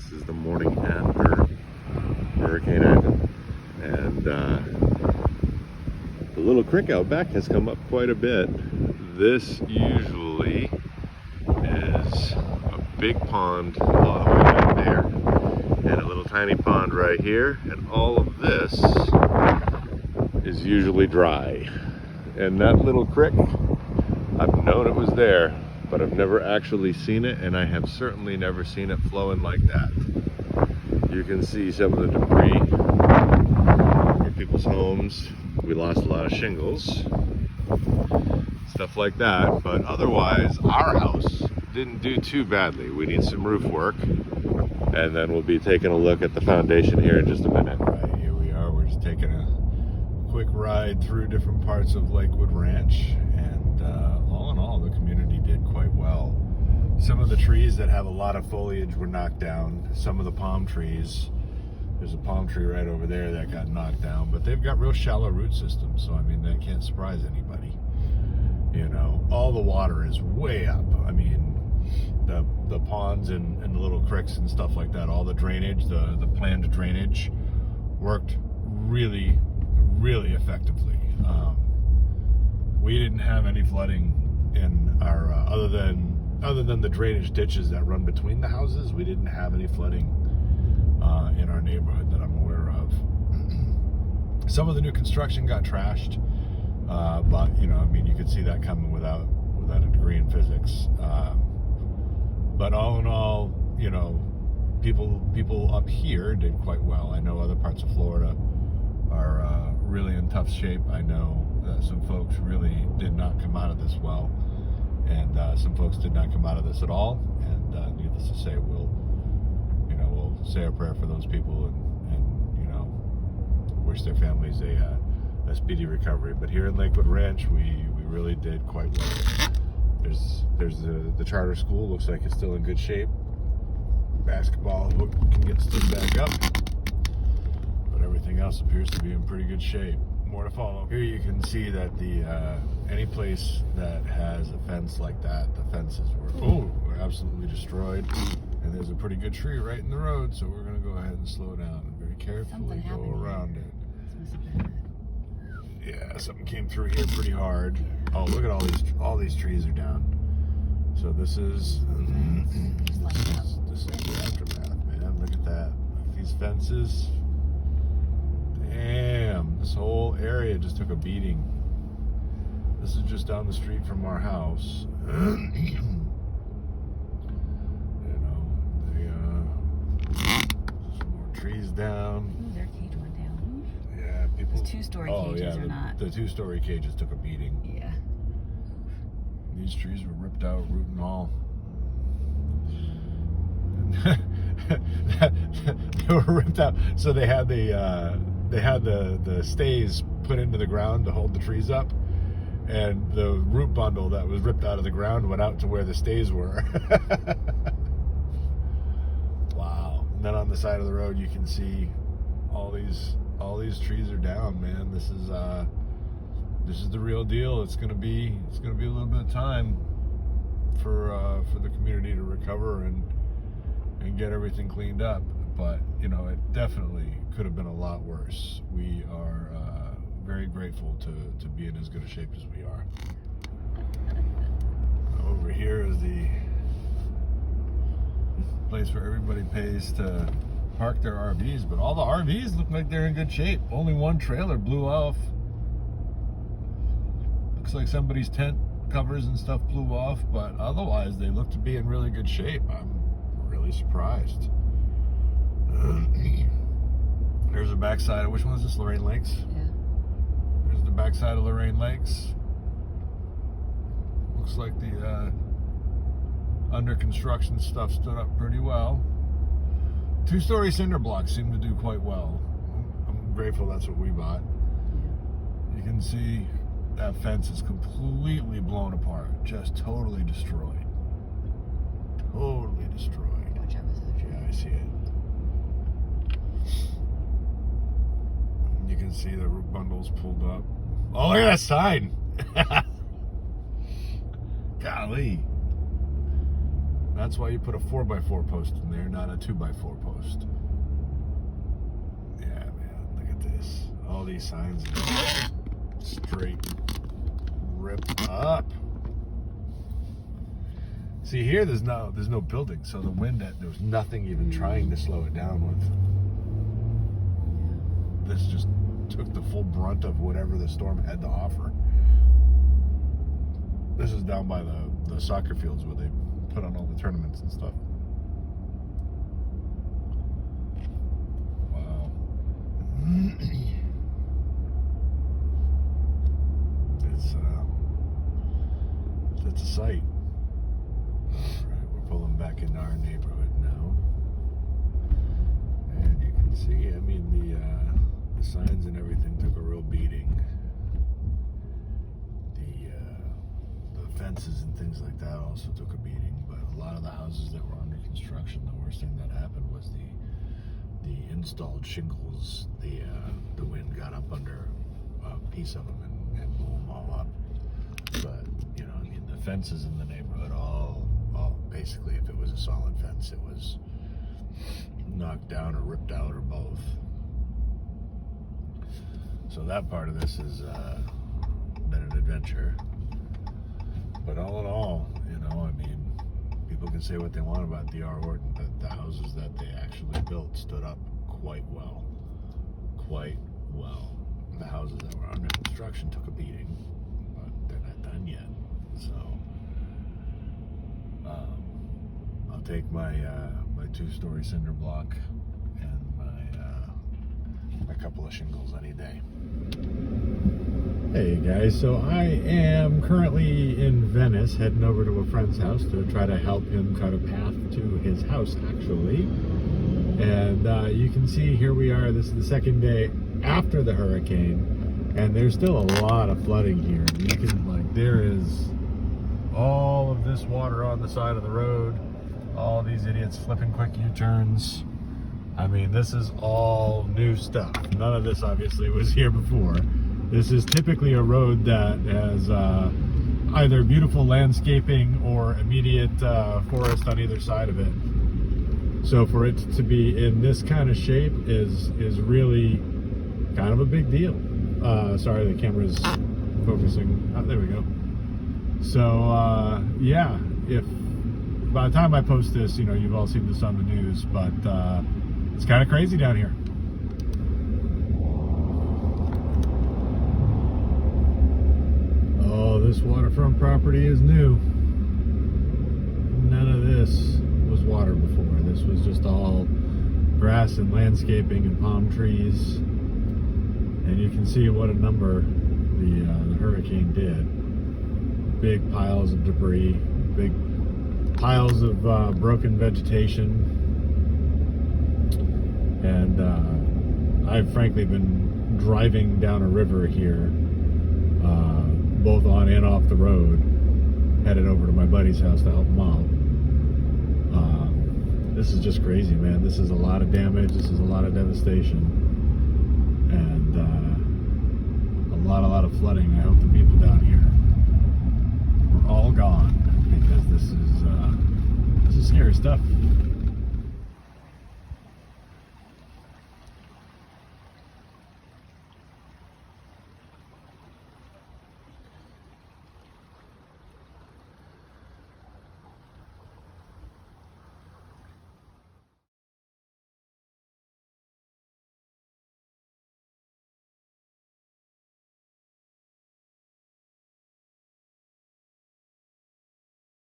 This is the morning after Hurricane Ivan, and the little creek out back has come up quite a bit. This usually is a big pond all the way back there, and a little tiny pond right here, and all of this is usually dry. And that little creek, I've known it was there, but I've never actually seen it, and I have certainly never seen it flowing like that. You can see some of the debris from people's homes. We lost a lot of shingles, stuff like that, but otherwise our house didn't do too badly. We need some roof work, and then we'll be taking a look at the foundation here in just a minute. Right, here we are. We're just taking a quick ride through different parts of Lakewood Ranch, and all in all, the community did quite well. Some of the trees that have a lot of foliage were knocked down. Some of the palm trees, there's a palm tree right over there that got knocked down, but they've got real shallow root systems, so I mean, that can't surprise anybody. You know, all the water is way up. I mean, the ponds and the little creeks and stuff like that, all the drainage, the planned drainage worked really, really effectively. We didn't have any flooding in our, other than the drainage ditches that run between the houses, we didn't have any flooding in our neighborhood that I'm aware of. Some of the new construction got trashed, but you know, I mean, you could see that coming without a degree in physics. But all in all, you know, people up here did quite well. I know other parts of Florida are really in tough shape. I know that some folks really did not come out of this well, and some folks did not come out of this at all. And needless to say, we'll say a prayer for those people, and you know, wish their families a speedy recovery. But here in Lakewood Ranch, we really did quite well. There's the charter school. Looks like it's still in good shape. Basketball can get stood back up, but everything else appears to be in pretty good shape. More to follow. Here you can see that any place that has a fence like that, the fences were absolutely destroyed. And there's a pretty good tree right in the road, so we're going to go ahead and slow down and very carefully go around it. Yeah, something came through here pretty hard. Oh, look at all these trees are down. So this is the aftermath, man. Look at that. These fences. Damn, this whole area just took a beating. This is just down the street from our house. Some more trees down. Ooh, their cage went down. Yeah, people. Those two-story cages are not. The two-story cages took a beating. Yeah. These trees were ripped out, root and all. They were ripped out. So they had the stays put into the ground to hold the trees up, and the root bundle that was ripped out of the ground went out to where the stays were. Wow. And then on the side of the road you can see all these trees are down, man. This is the real deal. It's gonna be a little bit of time for the community to recover and get everything cleaned up. But you know, it definitely could have been a lot worse. We are very grateful to be in as good a shape as we are. Over here is the place where everybody pays to park their RVs, but all the RVs look like they're in good shape. Only one trailer blew off. Looks like somebody's tent covers and stuff blew off, but otherwise they look to be in really good shape. I'm really surprised. There's the backside of, which one is this, Lorraine Lakes? Yeah. There's the backside of Lorraine Lakes. Looks like the under construction stuff stood up pretty well. Two-story cinder blocks seem to do quite well. I'm grateful that's what we bought. You can see that fence is completely blown apart, just totally destroyed. Totally destroyed. Watch out for the tree. Yeah, I see it. You can see the root bundles pulled up. Oh, look at that sign! Golly. That's why you put a 4x4 post in there, not a 2x4 post. Yeah, man, look at this. All these signs are straight ripped up. See here, there's no building, so the wind, there was nothing even trying to slow it down with. This just took the full brunt of whatever the storm had to offer. This is down by the soccer fields where they put on all the tournaments and stuff. Wow. It's a sight. Alright, we're pulling back into our neighborhood now. And you can see, I mean, the signs and everything took a real beating. The fences and things like that also took a beating, but a lot of the houses that were under construction, the worst thing that happened was the installed shingles. The wind got up under a piece of them and blew them all up. But you know, I mean, the fences in the neighborhood all basically, if it was a solid fence, it was knocked down or ripped out or both. So that part of this has been an adventure. But all in all, you know, I mean, people can say what they want about D.R. Horton, but the houses that they actually built stood up quite well. Quite well. The houses that were under construction took a beating, but they're not done yet. So, I'll take my my 2-story cinder block and my couple of shingles any day. Hey guys, so I am currently in Venice, heading over to a friend's house to try to help him cut a path to his house, actually. And you can see here we are, this is the second day after the hurricane, and there's still a lot of flooding here. You can, like, there is all of this water on the side of the road, all these idiots flipping quick U-turns. I mean, this is all new stuff. None of this obviously was here before. This is typically a road that has either beautiful landscaping or immediate forest on either side of it. So for it to be in this kind of shape is really kind of a big deal. Sorry, the camera's focusing. Oh, there we go. So yeah, if by the time I post this, you know, you've all seen this on the news, but it's kind of crazy down here. Oh, this waterfront property is new. None of this was water before. This was just all grass and landscaping and palm trees. And you can see what a number the hurricane did. Big piles of debris, big piles of broken vegetation. And I've frankly been driving down a river here, both on and off the road, headed over to my buddy's house to help him out. This is just crazy, man. This is a lot of damage. This is a lot of devastation, and a lot of flooding. I hope the people down here were all gone, because this is scary stuff.